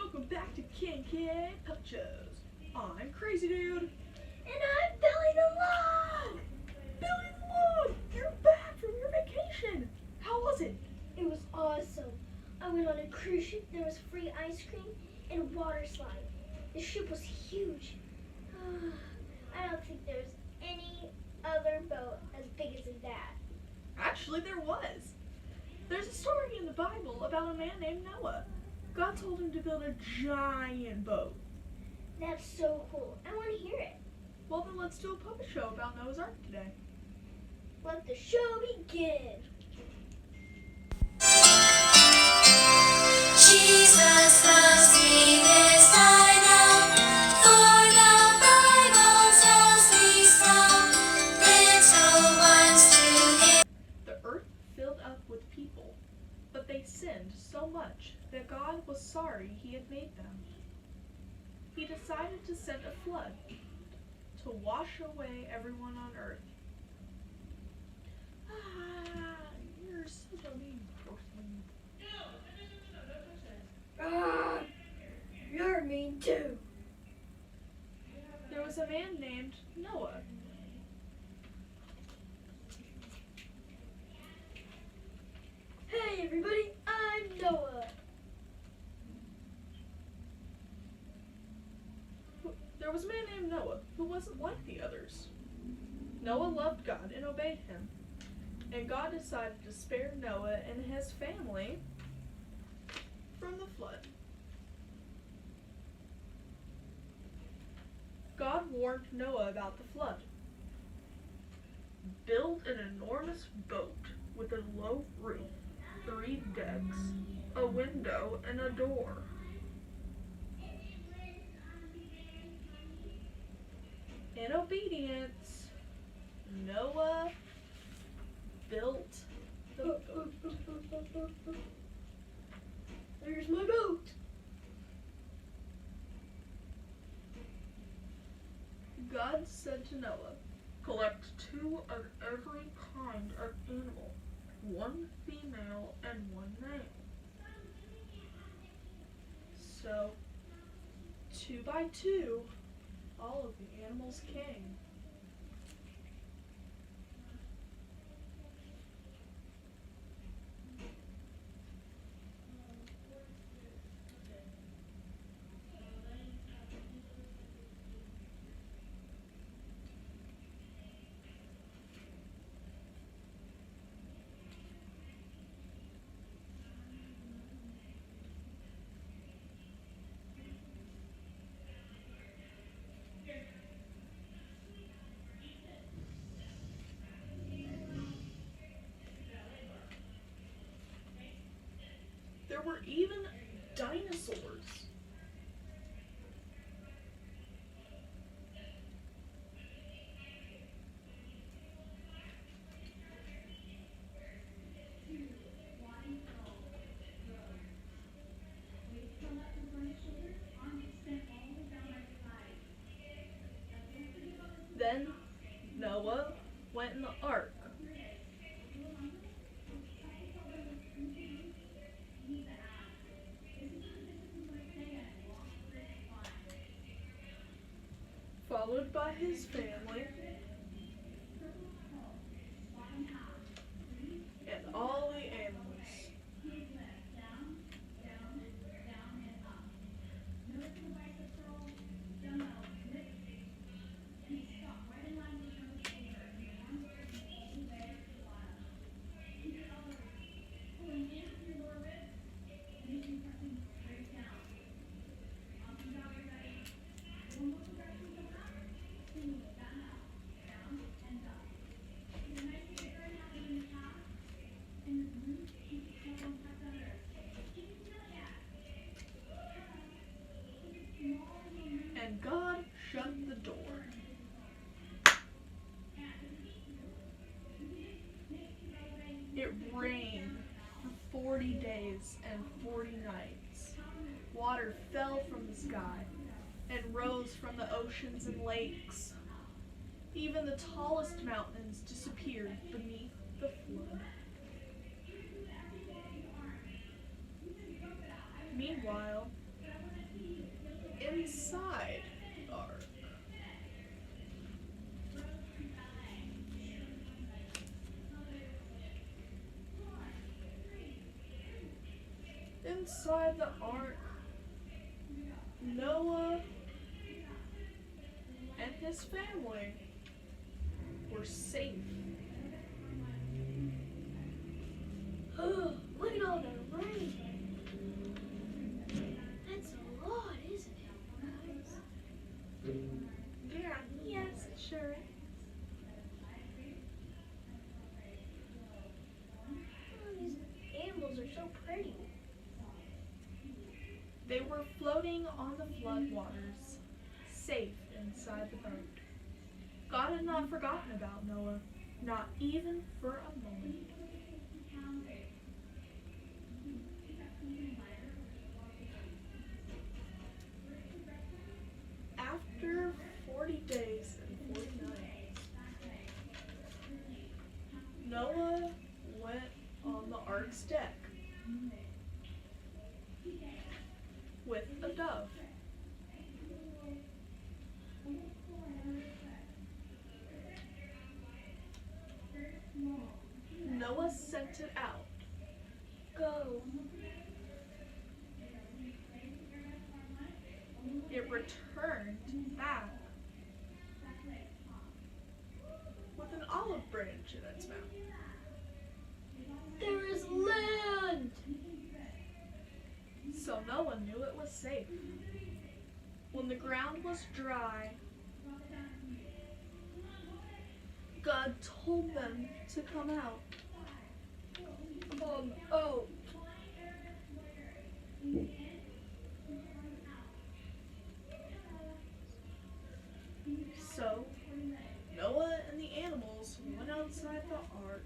welcome back to KK Pup Shows. I'm Crazy Dude. And I'm Billy the Log! Billy the Log, you're back from your vacation. How was it? It was awesome. I went on a cruise ship, there was free ice cream and a water slide. The ship was huge. I don't think there's any other boat as big as that. Actually, there was. There's a story in the Bible about a man named Noah. God told him to build a giant boat. That's so cool. I want to hear it. Well, then let's do a puppet show about Noah's Ark today. Let the show begin. Jesus loves me, this I know, for the Bible tells me so. Little ones to him. The earth filled up with people, but they sinned so much that God was sorry he had made them. He decided to send a flood to wash away everyone on earth. You're such a mean person. You're mean too. There was a man named Noah. Hey everybody, I'm Noah. There was a man named Noah who wasn't like the others. Noah loved God and obeyed him, and God decided to spare Noah and his family from the flood. God warned Noah about the flood. Build an enormous boat with a low roof, 3 decks, a window, and a door. In obedience, Noah built the boat. There's my boat. God said to Noah, collect 2 of every kind of animal, 1 female and 1 male. So, 2 by 2, all of the animals came. There were even dinosaurs. Then Noah went in the ark. Followed by his family and all the animals. And God shut the door. It rained for 40 days and 40 nights. Water fell from the sky and rose from the oceans and lakes. Even the tallest mountains disappeared beneath the flood. Meanwhile, inside the ark, Noah and his family were safe. Oh, look at all the rain. That's a lot, isn't it, guys? Yeah, yes, it sure is. Oh, these animals are so pretty. They were floating on the floodwaters, safe inside the boat. God had not forgotten about Noah, not even for a moment. After 40 days and 40 nights, Noah went on the ark's deck with a dove. Noah sent it out. Go. It returned back with an olive branch in its mouth. There is land. So Noah knew it was safe. When the ground was dry, God told them to come out. Come out. So Noah and the animals went outside the ark.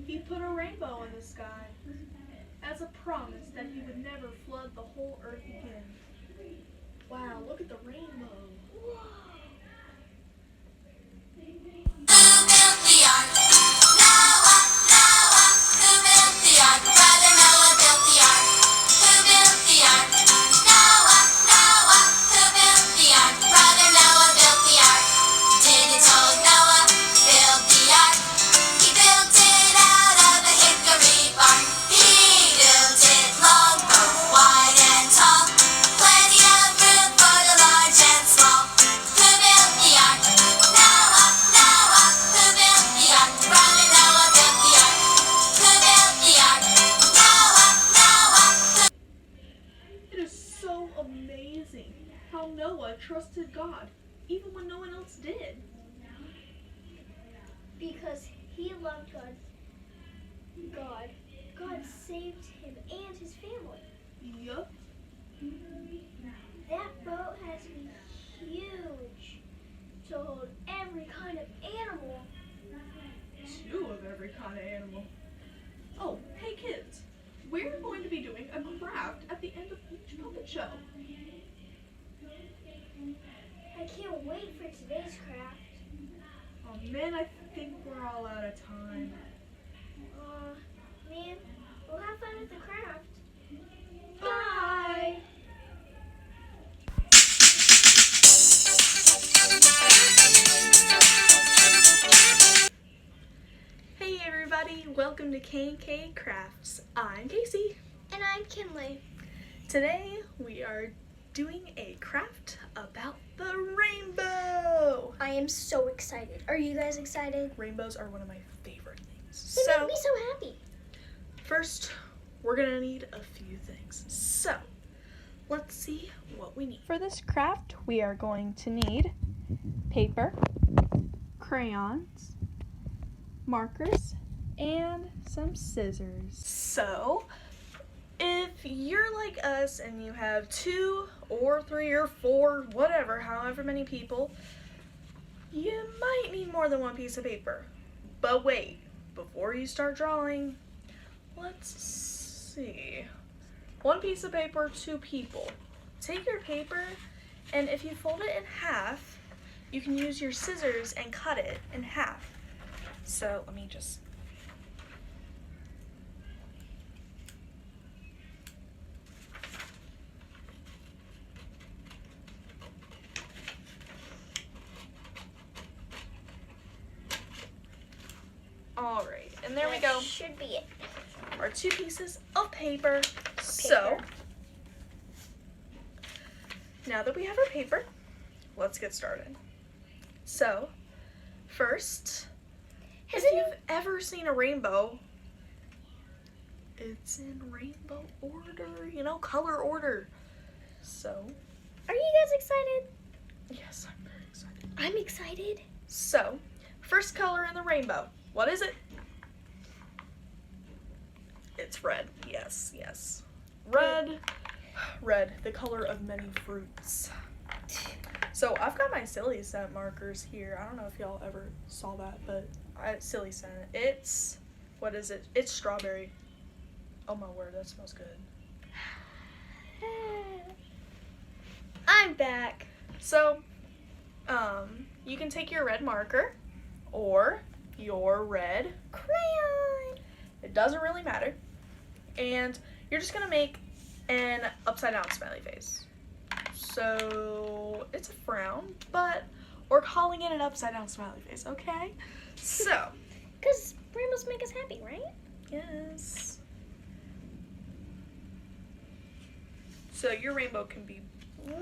He put a rainbow in the sky as a promise that he would never flood the whole earth again. Wow, look at the rainbow. Whoa. Who built the ark? Noah, Noah. Who built the ark? Brother Noah built the ark. Who built the ark? Noah, Noah. Who built the ark? Brother Noah built the ark. Did it told Noah build the ark? He built it out of a hickory bark. He built it long, both wide and tall. Plenty of room for the large and small. Who built the ark? Noah, Noah. Who built the ark? Brother Noah built the ark. Who built the ark? Noah, Noah. It is so amazing how Noah trusted God, even when no one else did. Because he loved God. God saved him and his family. Yup. That boat has to be huge to hold every kind of animal. 2 of every kind of animal. Oh, hey kids, we're going to be doing a craft at the end of each puppet show. I can't wait for today's craft. Oh man, I think we're all out of time. Man, we'll have fun with the craft. Bye! Hey everybody, welcome to K&K Crafts. I'm Casey. And I'm Kinley. Today we are doing a craft about the rainbow. I am so excited. Are you guys excited? Rainbows are one of my favorite things. They So, make me so happy. first, we're gonna need a few things. So, let's see what we need. For this craft, we are going to need paper, crayons, markers, and some scissors. So, if you're like us and you have 2 or 3 or 4, whatever, however many people, you might need more than 1 piece of paper. But wait, before you start drawing, let's see. 1 piece of paper, 2 people. Take your paper, and if you fold it in half, you can use your scissors and cut it in half. So let me just... Alright, and there we That go. Should be it. Our 2 pieces of paper. So, now that we have our paper, let's get started. So, first, if you've ever seen a rainbow, it's in rainbow order, color order. So, Are you guys excited? yes, I'm very excited. I'm excited. So, first color in the rainbow. What is it? It's red. Yes, yes. Red. Red, the color of many fruits. So, I've got my Silly Scent markers here. I don't know if y'all ever saw that, but Silly Scent. It's, what is it? It's strawberry. Oh my word, that smells good. I'm back. So, you can take your red marker or your red Crayon. It doesn't really matter. And you're just gonna make an upside down smiley face. So it's a frown, but we're calling it an upside down smiley face, okay? So, Because rainbows make us happy, right? yes. So your rainbow can be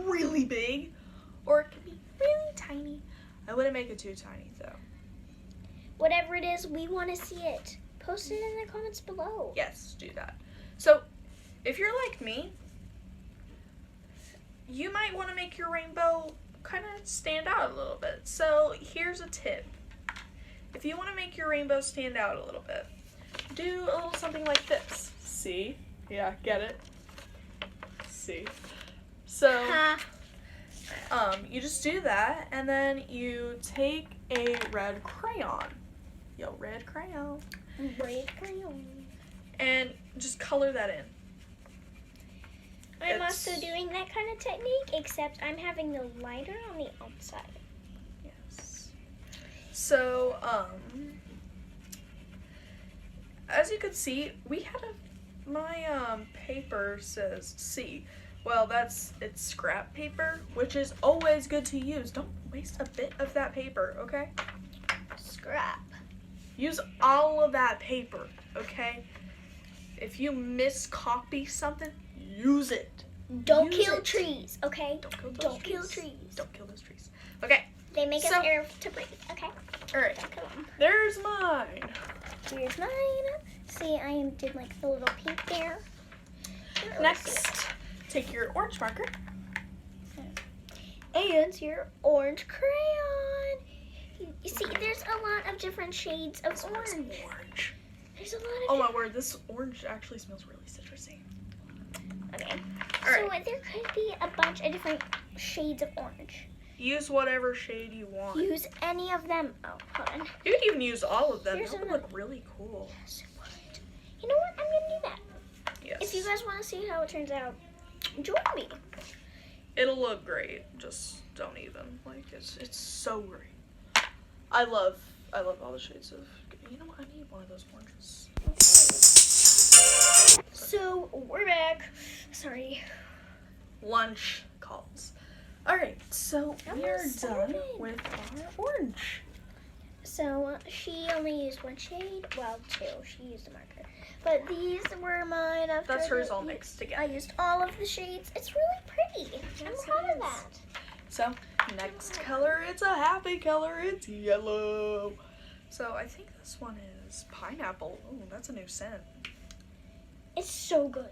really big or it can be really tiny. I wouldn't make it too tiny though. Whatever it is, we want to see it. Post it in the comments below. Yes, do that. So, if you're like me, you might want to make your rainbow kind of stand out a little bit. So, here's a tip. If you want to make your rainbow stand out a little bit, do a little something like this. See? Yeah, get it? See? So, you just do that, and then you take a red crayon. Yo, red crayon. Red crayon. And just color that in. I'm It's- also doing that kind of technique, except I'm having the lighter on the outside. Yes. So, as you can see, we had my paper says C. Well, it's scrap paper, which is always good to use. Don't waste a bit of that paper, okay? Scrap. Use all of that paper, okay? If you miscopy something, use it. Don't Use kill it. trees, okay? Don't kill those Don't trees. kill trees. Don't kill those trees. Okay, They make So- us air to breathe, okay? all right. Don't kill them. There's mine. Here's mine. See, I did like the little pink there. Next, take your orange marker. And your orange crayon. You see, there's a lot of different shades of orange. Orange. There's a lot Oh of my word, this orange actually smells really citrusy. Okay. All So right. there could be a bunch of different shades of orange. Use whatever shade you want. Use any of them. Oh, hold on. You could even use all of them. Here's That would another- look really cool. Yes, it would. You know what? I'm gonna do that. Yes. If you guys want to see how it turns out, join me. It'll look great. Just don't even. Like it's so great. I love all the shades of. You know what? I need one of those oranges. So we're back. Sorry. Lunch calls. All right, so I'm we are done starving. with our orange. So she only used one shade. Well, two. She used a marker. But these were mine. After That's hers I all u- mixed I together. used all of the shades. It's really pretty. Yes, I'm it proud of is. that. So next color, it's a happy color. It's yellow. So I think this one is pineapple. Oh, that's a new scent. It's so good.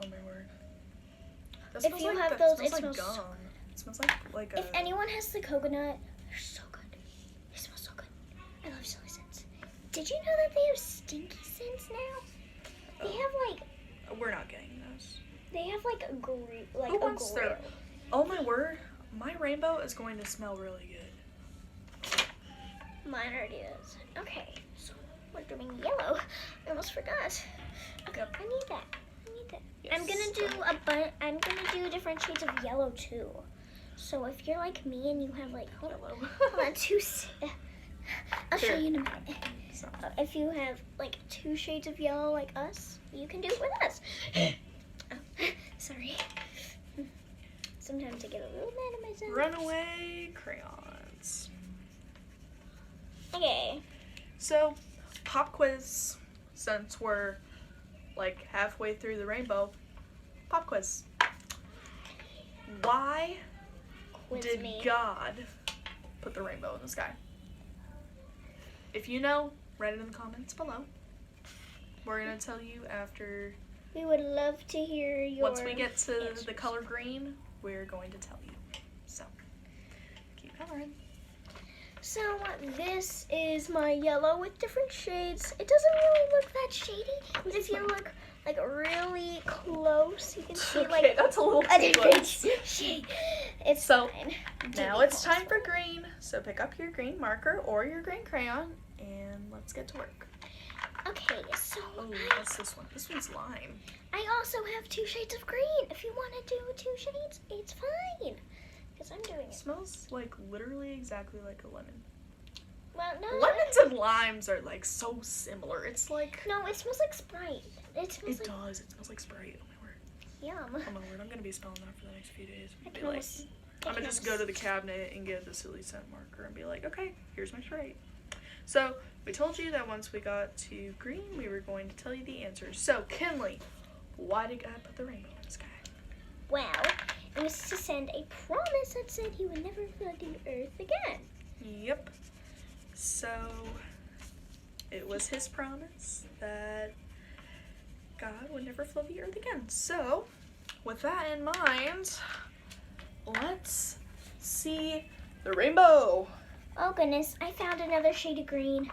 Oh my word. That If smells you like, have that those, smells it like smells gum. so It smells like a. If anyone has the coconut, they're so good. They smell so good. I love Silly Scents. Did you know that they have stinky scents now? They have like We're not getting those. a grill, like Who a wants grill. their- Oh my word. My rainbow is going to smell really good. Mine already is. Okay, so we're doing yellow. I almost forgot. Okay, Yep. I need that. I need that. Yes. I'm gonna do different shades of yellow too. So if you're like me and you have like hold Yellow. on I'll show Here. you in a minute. So, If you have like 2 shades of yellow like us, you can do it with us. Oh, sorry. Sometimes I get a little mad at myself. runaway crayons. Okay. So, pop quiz, since we're like halfway through the rainbow. Pop quiz. Why Quiz did me. God put the rainbow in the sky? If you know, write it in the comments below. We're gonna tell you after. We would love to hear your. Once we get to answers. the color green, we're going to tell you. So, keep coloring. So this is my yellow with different shades. It doesn't really look that shady, but if you look like really close, you can see Okay, like that's a little a too different close. shade. It's So, fine. Now it's time for green. So pick up your green marker or your green crayon and let's get to work. Okay, so Oh, what's this one? This one's lime. I also have 2 shades of green. If you want to do 2 shades, it's fine. Because I'm doing It it. smells like literally exactly like a lemon. Well, no. Lemons and limes are like so similar. It's like No, it smells like Sprite. It smells it like does. It smells like Sprite. Oh my word. yum. Oh my word. I'm gonna be smelling that for the next few days. I Be can like, almost- I I'm can gonna just almost- go to the cabinet and get the silly scent marker and be like, okay, here's my Sprite. So we told you that once we got to green, we were going to tell you the answers. So Kinley, why did God put the rainbow in the sky? Well, it was to send a promise that said he would never flood the earth again. Yep. So it was his promise that God would never flood the earth again. So with that in mind, let's see the rainbow. Oh goodness, I found another shade of green.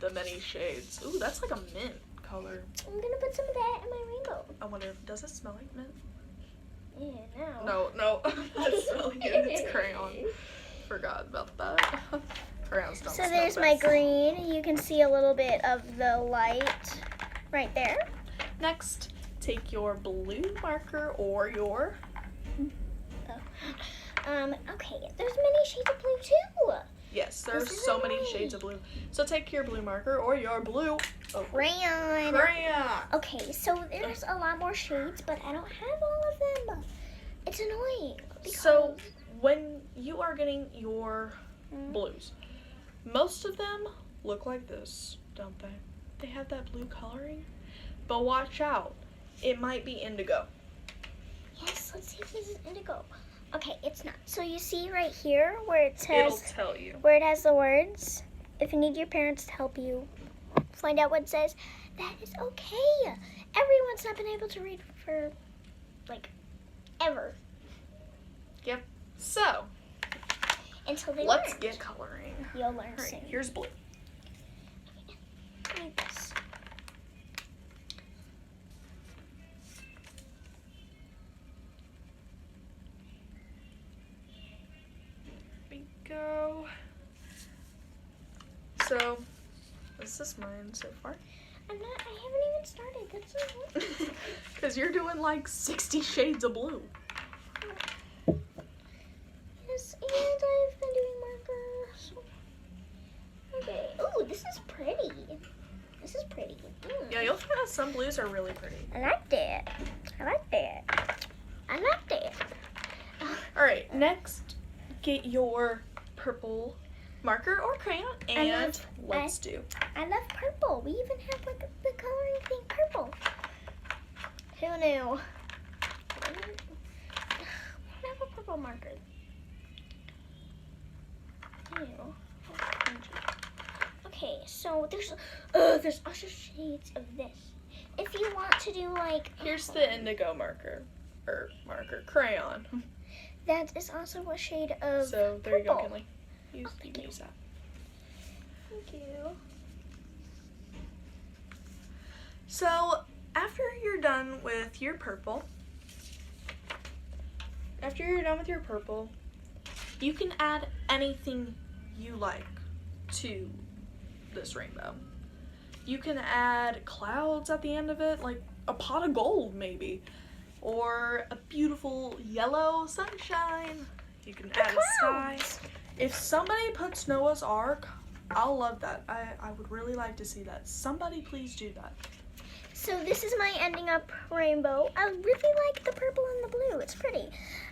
The many shades. Ooh, that's like a mint color. I'm gonna put some of that in my rainbow. I wonder, does it smell like mint? Yeah, no. No, that's really good. It's crayon. Forgot about that. Crayons don't So smell there's my best. green. You can see a little bit of the light right there. Next, take your blue marker or your Okay, there's many shades of blue too. yes, there's This is so many annoying. shades of blue. So take your blue marker or your blue Crayon. crayon. Okay, so there's a lot more shades, but I don't have all of them. It's annoying. So when you are getting your Mm. blues, most of them look like this, don't they? They have that blue coloring, but watch out, it might be indigo. Yes, let's see if this is indigo. Okay, it's not. So you see right here where it It'll says tell you. where it has the words. If you need your parents to help you find out what it says, that is okay. Everyone's not been able to read for like ever So until they let's learn. get coloring. You'll learn All right, soon. here's blue. Like this. Here we go. So, is this mine so far? I haven't even started. That's so weird. Because you're doing like 60 shades of blue. Yes, and I've been doing markers. Okay. Ooh, this is pretty. This is pretty. Yeah, you'll find out some blues are really pretty. I like that. I like that. I like that. All right, next, get your purple marker or crayon, and let's do. I love purple. We even have like the coloring thing purple. Who knew? I don't have a purple marker. Ew. Okay, so there's also shades of this. If you want to do like Here's the indigo marker, or crayon. that is also a shade of So there you go, purple. Kinley. You Thank can you. use that. Thank you. So after you're done with your purple, you can add anything you like to this rainbow. You can add clouds at the end of it, like a pot of gold maybe, or a beautiful yellow sunshine. You can add a sky. Clouds. If somebody puts Noah's Ark, I'll love that. I would really like to see that. Somebody please do that. So this is my ending up rainbow. I really like the purple and the blue. It's pretty.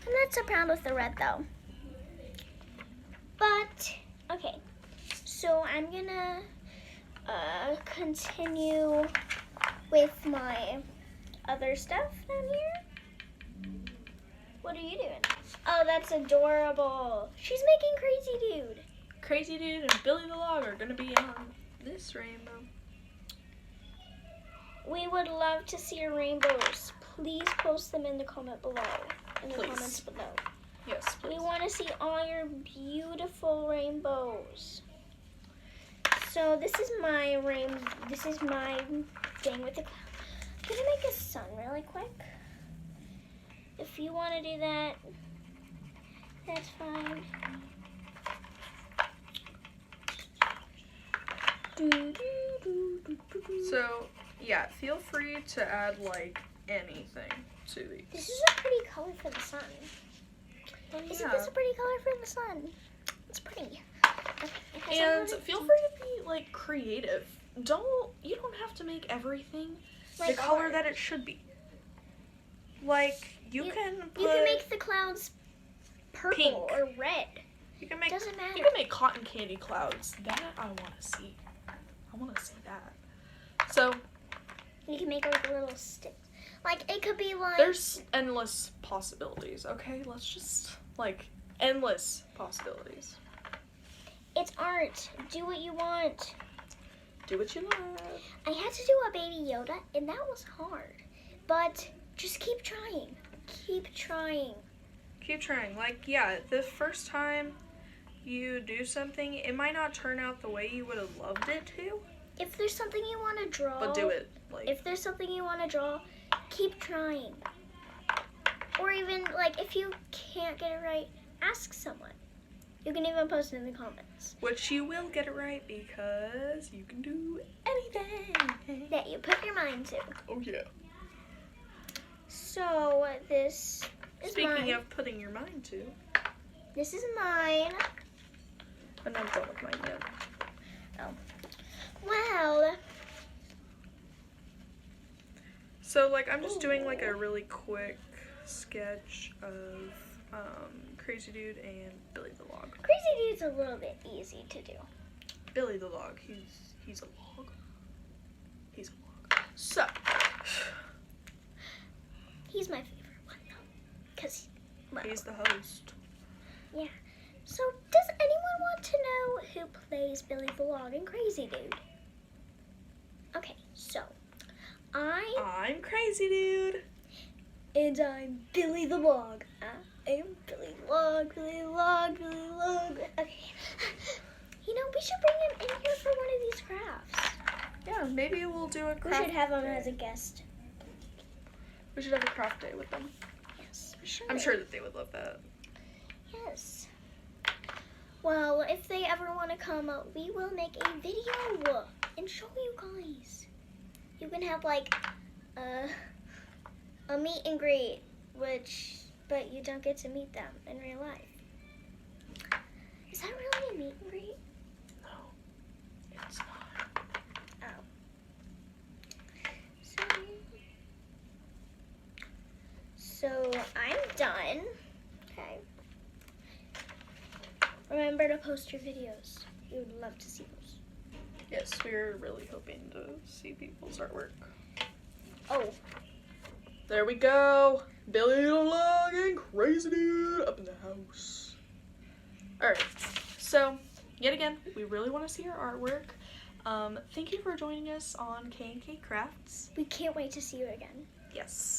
I'm not so proud with the red though. But, okay. So I'm gonna continue with my other stuff down here. What are you doing? Oh, that's adorable. She's making Crazy Dude. Crazy Dude and Billy the Log are gonna be on this rainbow. We would love to see your rainbows. Please post them in the comment below. In the Please. comments below. Yes, please. We want to see all your beautiful rainbows. So this is my This is my thing with the cloud. I'm gonna make a sun really quick. If you want to do that, that's fine. So, yeah, feel free to add, like, anything to these. This is a pretty color for the sun. Isn't this a pretty color for the sun? It's pretty. Okay, And feel free to be, like, creative. You don't have to make everything the color that it should be. Like, you can put... You can make the clouds purple pink. or red. You can make... Doesn't matter. You can make cotton candy clouds. That I want to see. I want to see that. So, You can make like little sticks. Like it could be like there's endless possibilities, okay? Let's just, like, endless possibilities. it's art. Do what you want. Do what you love. I had to do a Baby Yoda, and that was hard. But just keep trying. Keep trying. Keep trying. Like, yeah, the first time you do something, it might not turn out the way you would have loved it to, If there's something you want to draw, but do it. Like, If there's something you want to draw, keep trying. Or even like if you can't get it right, ask someone. You can even post it in the comments which you will get it right because you can do anything. that you put your mind to. Oh, yeah. So this is Speaking mine. of putting your mind to, This is mine. I'm not done with mine yet. Well, So, like, I'm just doing, like, a really quick sketch of Crazy Dude and Billy the Log. Crazy Dude's a little bit easy to do. Billy the Log, he's a log. He's a log. So, He's my favorite one though, cause well, he's the host. So does anyone want to know who plays Billy the Log and Crazy Dude? Okay, so I'm Crazy Dude. and I'm Billy the Log. I am Billy the Log, Billy the Log, Billy the Log. Okay. You know, we should bring him in here for one of these crafts. Yeah, maybe we'll do a We craft should have him day. as a guest. We should have a craft day with them. Yes. I'm sure that they would love that. Yes. Well, if they ever want to come, we will make a video and show you guys. You can have like a meet and greet, but you don't get to meet them in real life. Is that really a meet and greet? No, it's not. So I'm done. Okay. Remember to post your videos. We would love to see those. Yes, we're really hoping to see people's artwork. Oh, There we go. Billy the Log and Crazy Dude up in the house. Alright, so yet again, we really want to see your artwork. Thank you for joining us on K&K Crafts. we can't wait to see you again. Yes.